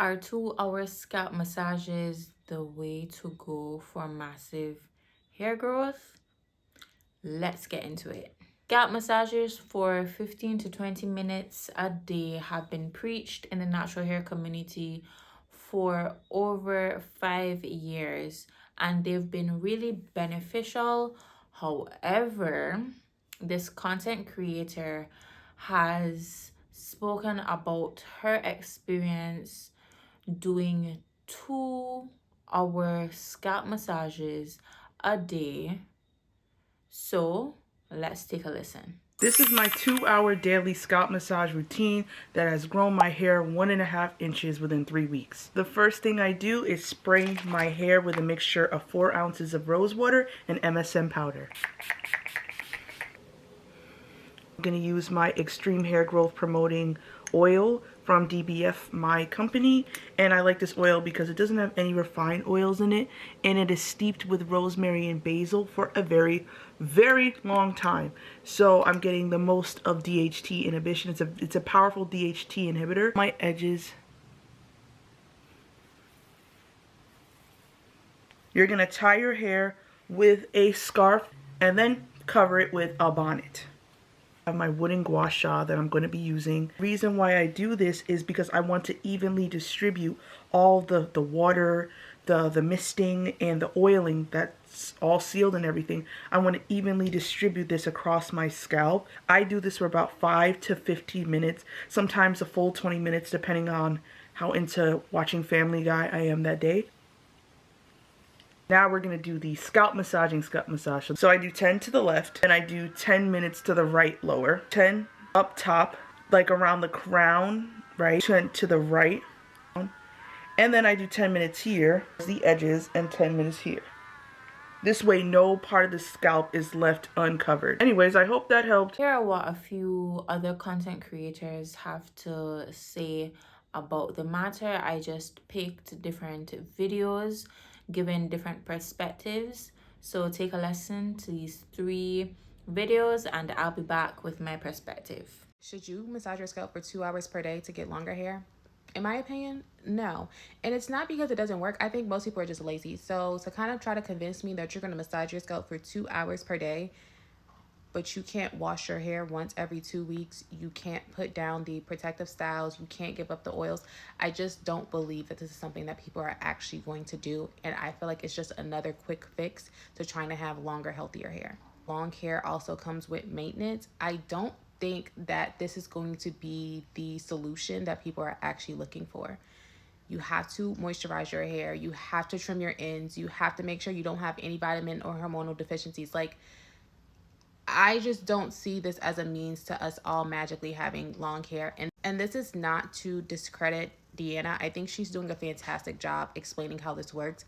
Are 2 hour scalp massages the way to go for massive hair growth? Let's get into it. Scalp massages for 15 to 20 minutes a day have been preached in the natural hair community for over 5 years, and they've been really beneficial. However, this content creator has spoken about her experience doing 2 hour scalp massages a day. So let's take a listen. This is my 2-hour daily scalp massage routine that has grown my hair 1.5 inches within 3 weeks. The first thing I do is spray my hair with a mixture of 4 ounces of rose water and MSM powder. I'm going to use my extreme hair growth promoting oil from DBF, my company, and I like this oil because it doesn't have any refined oils in it, and it is steeped with rosemary and basil for a very long time. So I'm getting the most of DHT inhibition. It's a powerful DHT inhibitor. My edges. You're gonna tie your hair with a scarf and then cover it with a bonnet. I have my wooden gua sha that I'm going to be using. The reason why I do this is because I want to evenly distribute all the water, the misting, and the oiling that's all sealed and everything. I want to evenly distribute this across my scalp. I do this for about 5 to 15 minutes, sometimes a full 20 minutes depending on how into watching Family Guy I am that day. Now we're going to do the scalp massage. So I do 10 to the left, and I do 10 minutes to the right lower. 10 up top, like around the crown, right? 10 to the right. And then I do 10 minutes here, the edges, and 10 minutes here. This way, no part of the scalp is left uncovered. Anyways, I hope that helped. Here are what a few other content creators have to say about the matter. I just picked different videos giving different perspectives. So take a listen to these 3 videos and I'll be back with my perspective. Should you massage your scalp for 2 hours per day to get longer hair? In my opinion, no. And it's not because it doesn't work. I think most people are just lazy. So to kind of try to convince me that you're going to massage your scalp for 2 hours per day, but you can't wash your hair once every 2 weeks, you can't put down the protective styles, you can't give up the oils. I just don't believe that this is something that people are actually going to do. And I feel like it's just another quick fix to trying to have longer, healthier hair. Long hair also comes with maintenance. I don't think that this is going to be the solution that people are actually looking for. You have to moisturize your hair. You have to trim your ends. You have to make sure you don't have any vitamin or hormonal deficiencies. Like, I just don't see this as a means to us all magically having long hair. And this is not to discredit Deanna. I think she's doing a fantastic job explaining how this works.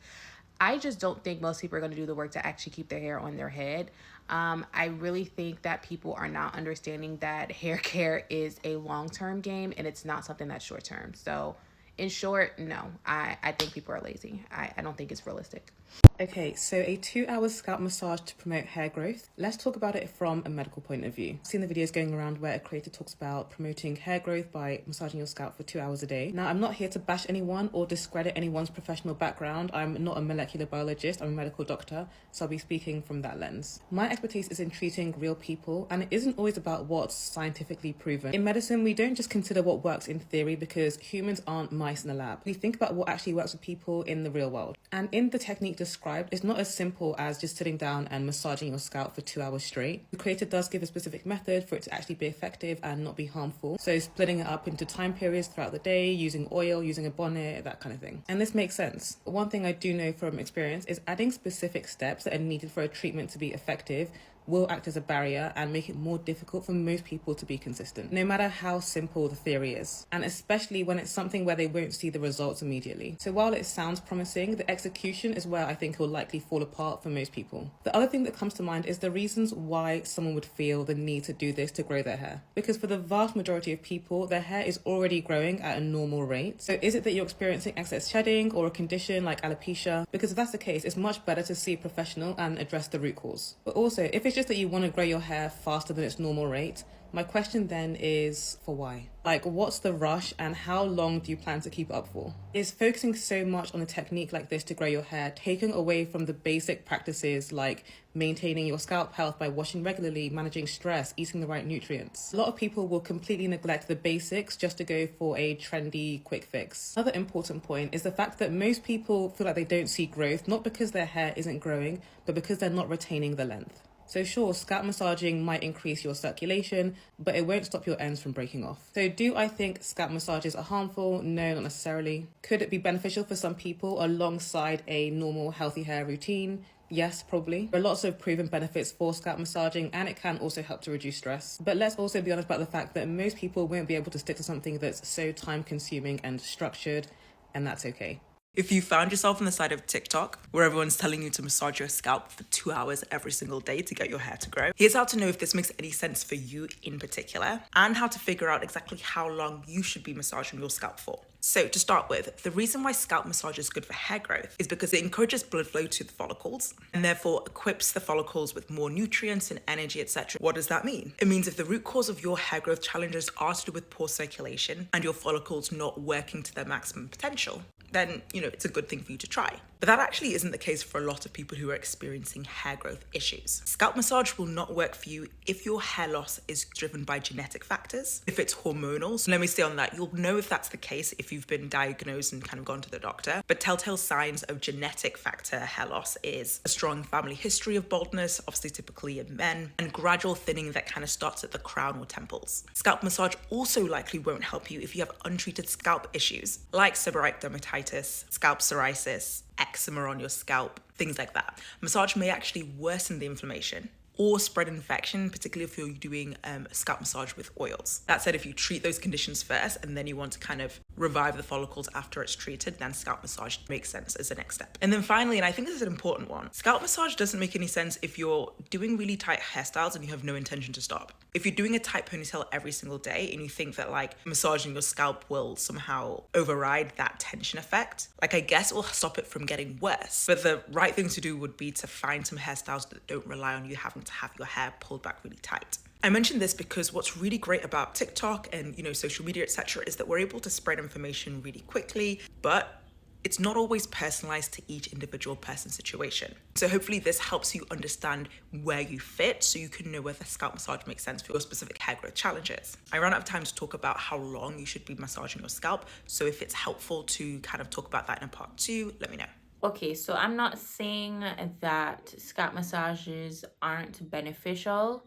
I just don't think most people are going to do the work to actually keep their hair on their head. I really think that people are not understanding that hair care is a long-term game and it's not something that's short-term. So in short, no, I think people are lazy. I don't think it's realistic. Okay, so a 2-hour scalp massage to promote hair growth. Let's talk about it from a medical point of view. I've seen the videos going around where a creator talks about promoting hair growth by massaging your scalp for 2 hours a day. Now, I'm not here to bash anyone or discredit anyone's professional background. I'm not a molecular biologist, I'm a medical doctor, so I'll be speaking from that lens. My expertise is in treating real people, and it isn't always about what's scientifically proven. In medicine, we don't just consider what works in theory because humans aren't mice in a lab. We think about what actually works with people in the real world. And in the technique described, it's not as simple as just sitting down and massaging your scalp for 2 hours straight. The creator does give a specific method for it to actually be effective and not be harmful. So splitting it up into time periods throughout the day, using oil, using a bonnet, that kind of thing. And this makes sense. One thing I do know from experience is adding specific steps that are needed for a treatment to be effective will act as a barrier and make it more difficult for most people to be consistent, no matter how simple the theory is, and especially when it's something where they won't see the results immediately. So while it sounds promising, the execution is where I think it will likely fall apart for most people. The other thing that comes to mind is the reasons why someone would feel the need to do this to grow their hair. Because for the vast majority of people, their hair is already growing at a normal rate. So is it that you're experiencing excess shedding or a condition like alopecia? Because if that's the case, it's much better to see a professional and address the root cause. But also, if it's just that you want to grow your hair faster than its normal rate, My question then is, for why? Like, what's the rush and how long do you plan to keep it up for? Is focusing so much on a technique like this to grow your hair taking away from the basic practices like maintaining your scalp health by washing regularly, managing stress, eating the right nutrients? A lot of people will completely neglect the basics just to go for a trendy quick fix. Another important point is the fact that most people feel like they don't see growth, not because their hair isn't growing, but because they're not retaining the length. So sure, scalp massaging might increase your circulation, but it won't stop your ends from breaking off. So do I think scalp massages are harmful? No, not necessarily. Could it be beneficial for some people alongside a normal healthy hair routine? Yes, probably. There are lots of proven benefits for scalp massaging and it can also help to reduce stress. But let's also be honest about the fact that most people won't be able to stick to something that's so time consuming and structured, and that's okay. If you found yourself on the side of TikTok, where everyone's telling you to massage your scalp for 2 hours every single day to get your hair to grow, here's how to know if this makes any sense for you in particular, and how to figure out exactly how long you should be massaging your scalp for. So to start with, the reason why scalp massage is good for hair growth is because it encourages blood flow to the follicles and therefore equips the follicles with more nutrients and energy, etc. What does that mean? It means if the root cause of your hair growth challenges are to do with poor circulation and your follicles not working to their maximum potential, then, it's a good thing for you to try. But that actually isn't the case for a lot of people who are experiencing hair growth issues. Scalp massage will not work for you if your hair loss is driven by genetic factors, if it's hormonal. So let me stay on that. You'll know if that's the case if you've been diagnosed and kind of gone to the doctor. But telltale signs of genetic factor hair loss is a strong family history of baldness, obviously typically in men, and gradual thinning that kind of starts at the crown or temples. Scalp massage also likely won't help you if you have untreated scalp issues like seborrheic dermatitis, scalp psoriasis, eczema on your scalp, things like that. Massage may actually worsen the inflammation or spread infection, particularly if you're doing a scalp massage with oils. That said, if you treat those conditions first and then you want to kind of revive the follicles after it's treated, then scalp massage makes sense as the next step. And then finally, and I think this is an important one, scalp massage doesn't make any sense if you're doing really tight hairstyles and you have no intention to stop. If you're doing a tight ponytail every single day and you think that like massaging your scalp will somehow override that tension effect, like I guess it will stop it from getting worse. But the right thing to do would be to find some hairstyles that don't rely on you having to have your hair pulled back really tight. I mentioned this because what's really great about TikTok and social media, etc., is that we're able to spread information really quickly, but it's not always personalized to each individual person's situation. So hopefully this helps you understand where you fit so you can know whether scalp massage makes sense for your specific hair growth challenges. I ran out of time to talk about how long you should be massaging your scalp. So if it's helpful to kind of talk about that in a part 2, let me know. Okay, so I'm not saying that scalp massages aren't beneficial,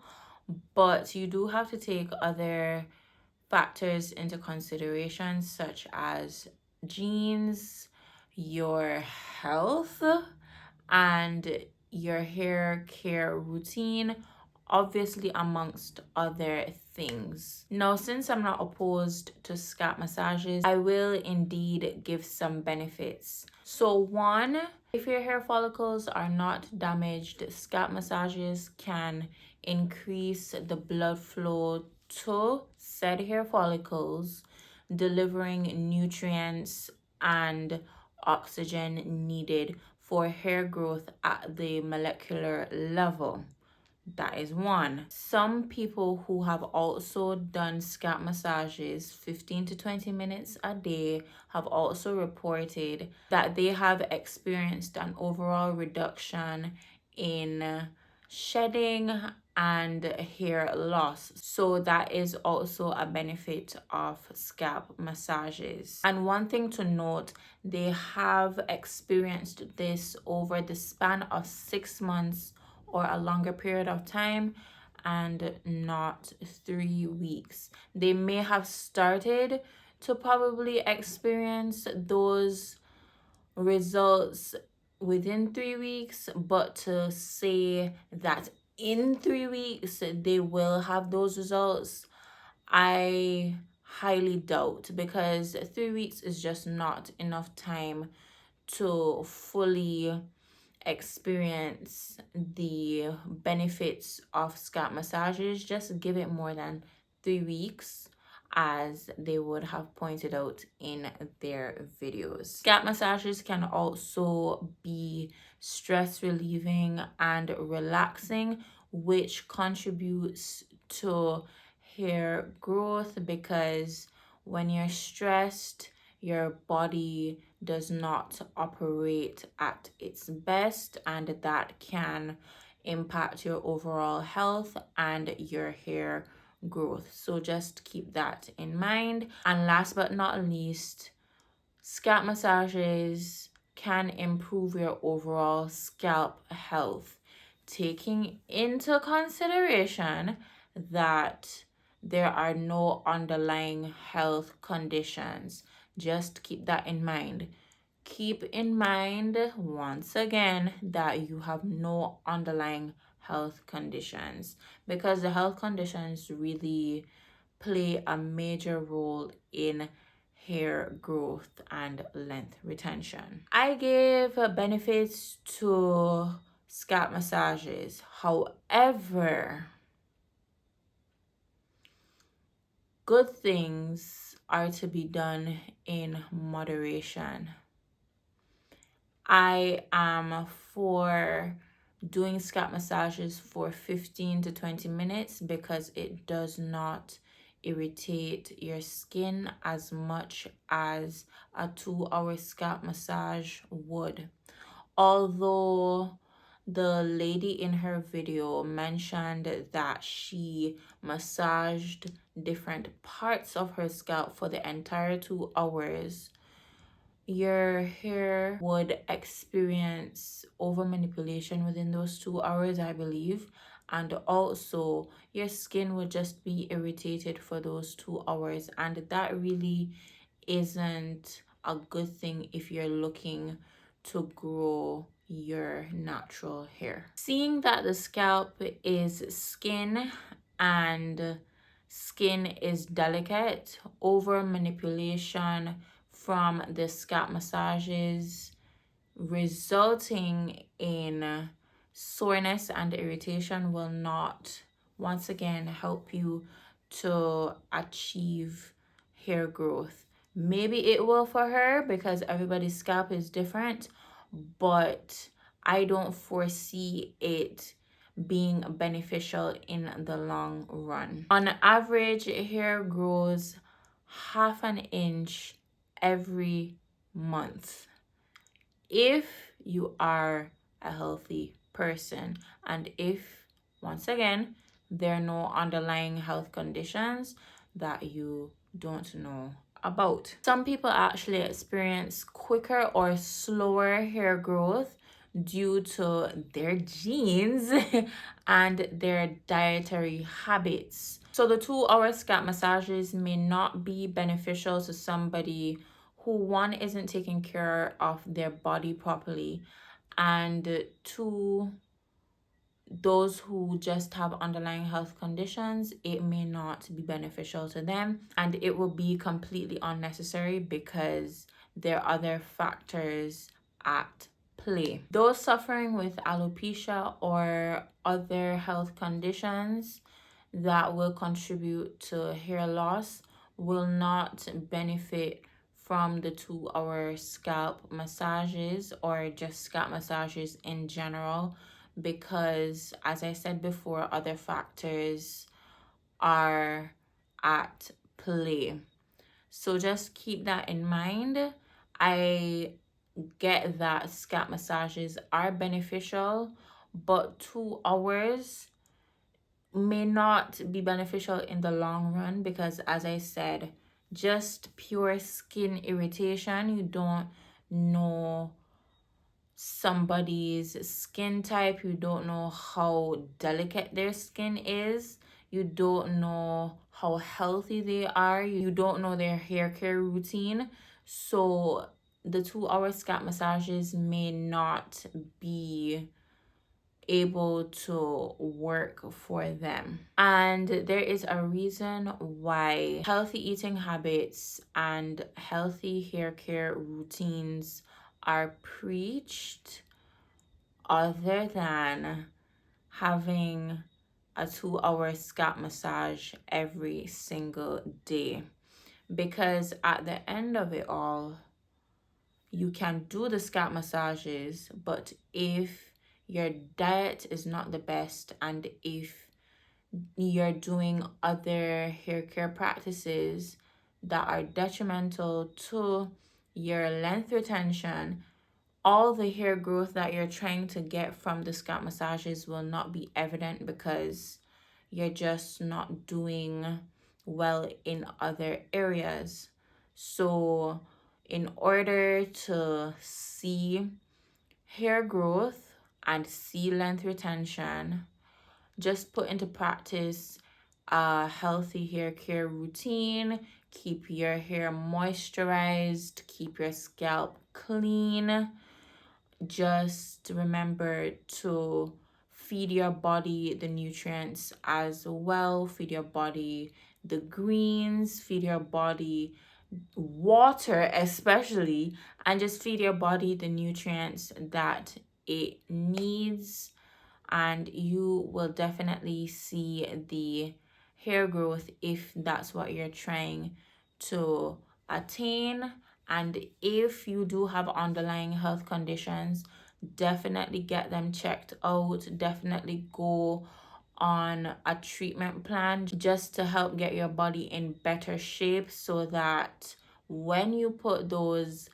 but you do have to take other factors into consideration, such as genes, your health, and your hair care routine, obviously amongst other things. Now, since I'm not opposed to scalp massages, I will indeed give some benefits. So one, if your hair follicles are not damaged, scalp massages can increase the blood flow to said hair follicles, delivering nutrients and oxygen needed for hair growth at the molecular level. That is one. Some people who have also done scalp massages 15 to 20 minutes a day have also reported that they have experienced an overall reduction in shedding and hair loss. So that is also a benefit of scalp massages. And one thing to note, they have experienced this over the span of 6 months or a longer period of time and not 3 weeks. They may have started to probably experience those results within 3 weeks, but to say that in 3 weeks they will have those results, I highly doubt, because 3 weeks is just not enough time to fully experience the benefits of scalp massages. Just give it more than 3 weeks, as they would have pointed out in their videos. Scalp massages can also be stress relieving and relaxing, which contributes to hair growth, because when you're stressed, your body does not operate at its best, and that can impact your overall health and your hair growth. So just keep that in mind. And last but not least, scalp massages can improve your overall scalp health, taking into consideration that there are no underlying health conditions. Just keep that in mind. Keep in mind, once again, that you have no underlying health conditions, because the health conditions really play a major role in hair growth and length retention. I give benefits to scalp massages. However, good things are to be done in moderation. I am for doing scalp massages for 15 to 20 minutes because it does not irritate your skin as much as a 2-hour scalp massage would. Although the lady in her video mentioned that she massaged different parts of her scalp for the entire 2 hours, your hair would experience over manipulation within those 2 hours, I believe. And also your skin would just be irritated for those 2 hours. And that really isn't a good thing if you're looking to grow your natural hair. Seeing that the scalp is skin and skin is delicate, over manipulation from the scalp massages resulting in soreness and irritation will not, once again, help you to achieve hair growth. Maybe it will for her because everybody's scalp is different, but I don't foresee it being beneficial in the long run. On average, hair grows half an inch every month if you are a healthy person, and if, once again, there are no underlying health conditions that you don't know about. Some people actually experience quicker or slower hair growth due to their genes and their dietary habits. So the 2-hour scalp massages may not be beneficial to somebody who, one, isn't taking care of their body properly, and two, those who just have underlying health conditions, it may not be beneficial to them, and it will be completely unnecessary because there are other factors at play. Those suffering with alopecia or other health conditions that will contribute to hair loss will not benefit from the 2-hour scalp massages or just scalp massages in general, because, as I said before, other factors are at play. So just keep that in mind. I get that scalp massages are beneficial, but 2 hours may not be beneficial in the long run because, as I said, just pure skin irritation, you don't know somebody's skin type, you don't know how delicate their skin is, you don't know how healthy they are, you don't know their hair care routine. So the 2-hour scalp massages may not be able to work for them. And there is a reason why healthy eating habits and healthy hair care routines are preached, other than having a 2-hour scalp massage every single day. Because at the end of it all, you can do the scalp massages, but if your diet is not the best and if you're doing other hair care practices that are detrimental to your length retention, all the hair growth that you're trying to get from the scalp massages will not be evident because you're just not doing well in other areas. So, in order to see hair growth and see length retention, just put into practice a healthy hair care routine. Keep your hair moisturized, keep your scalp clean. Just remember to feed your body the nutrients as well. Feed your body the greens, feed your body water, especially, and just feed your body the nutrients that it needs, and you will definitely see the hair growth if that's what you're trying to attain. And if you do have underlying health conditions, definitely get them checked out. Definitely go on a treatment plan just to help get your body in better shape, so that when you put those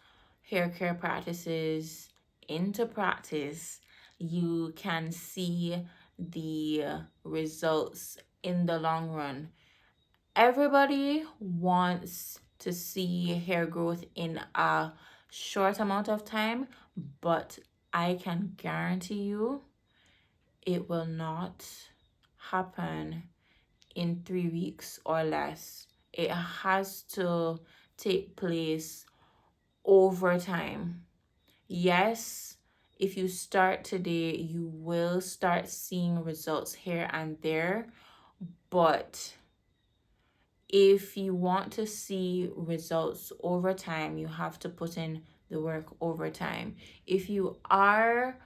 hair care practices into practice, you can see the results in the long run. Everybody wants to see hair growth in a short amount of time, but I can guarantee you it will not happen in 3 weeks or less. It has to take place over time. Yes, if you start today, you will start seeing results here and there, but if you want to see results over time, you have to put in the work over time. If you are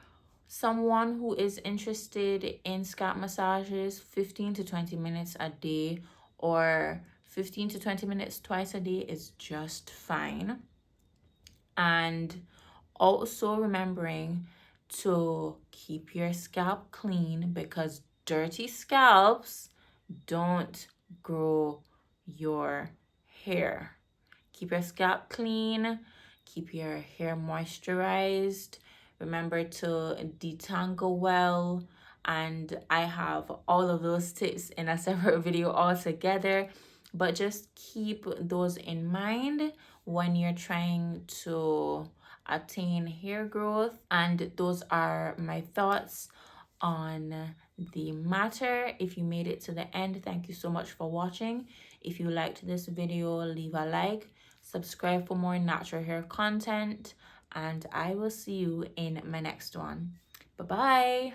someone who is interested in scalp massages, 15 to 20 minutes a day or 15 to 20 minutes twice a day is just fine. And also remembering to keep your scalp clean, because dirty scalps don't grow your hair. Keep your scalp clean, keep your hair moisturized. Remember to detangle well. And I have all of those tips in a separate video altogether. But just keep those in mind when you're trying to attain hair growth. And those are my thoughts on the matter. If you made it to the end, thank you so much for watching. If you liked this video, leave a like, subscribe for more natural hair content, and I will see you in my next one. Bye bye.